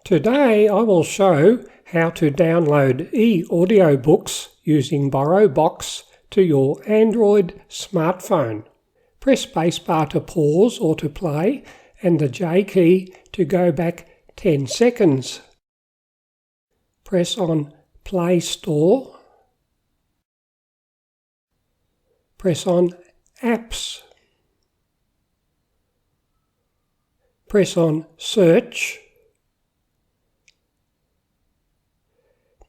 Today I will show how to download eAudiobooks using BorrowBox to your Android smartphone. Press spacebar to pause or to play and the J key to go back 10 seconds. Press on Play Store. Press on Apps. Press on Search.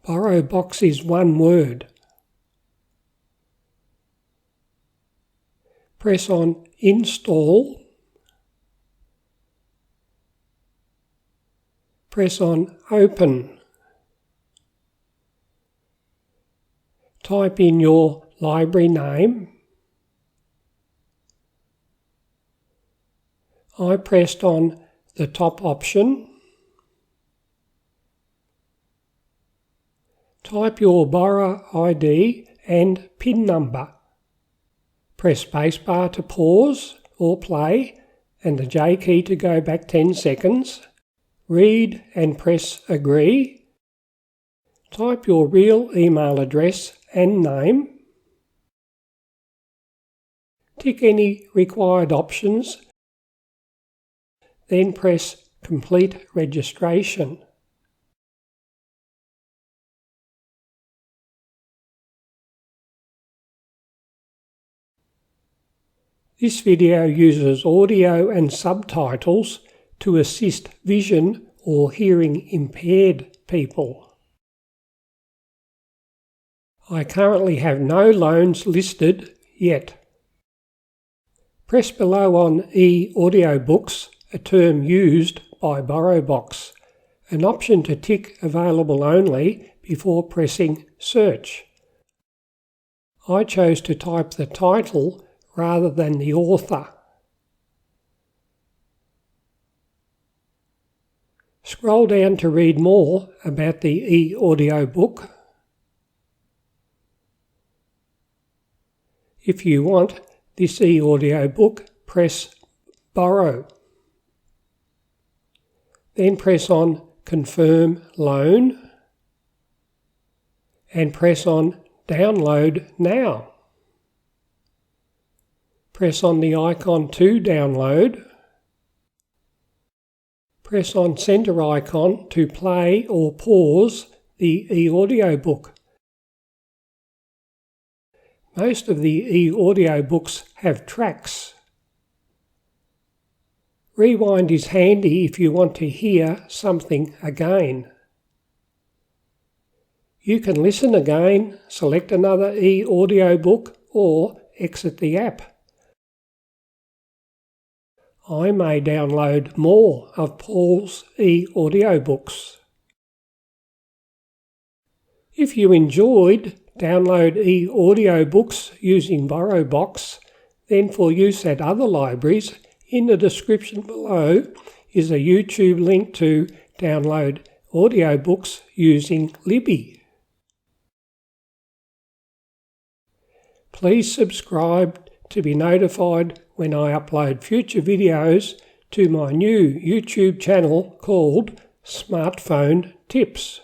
BorrowBox is one word. Press on Install. Press on Open. Type in your library name. I pressed on the top option. Type your borrow ID and PIN number. Press spacebar to pause or play and the J key to go back 10 seconds. Read and press Agree. Type your real email address and name. Tick any required options. Then press Complete Registration. This video uses audio and subtitles to assist vision or hearing impaired people. I currently have no loans listed yet. Press below on eAudiobooks, a term used by BorrowBox, an option to tick Available Only before pressing Search. I chose to type the title rather than the author. Scroll down to read more about the eAudiobook. If you want this eAudiobook, press Borrow. Then press on Confirm Loan and press on Download Now. Press on the icon to download. Press on center icon to play or pause the eAudiobook. Most of the eAudiobooks have tracks. Rewind is handy if you want to hear something again. You can listen again, select another eAudiobook or exit the app. I may download more of Paul's eAudiobooks. If you enjoyed download eAudiobooks using BorrowBox, then for use at other libraries, in the description below is a YouTube link to download audiobooks using Libby. Please subscribe to be notified when I upload future videos to my new YouTube channel called Smartphone Tips.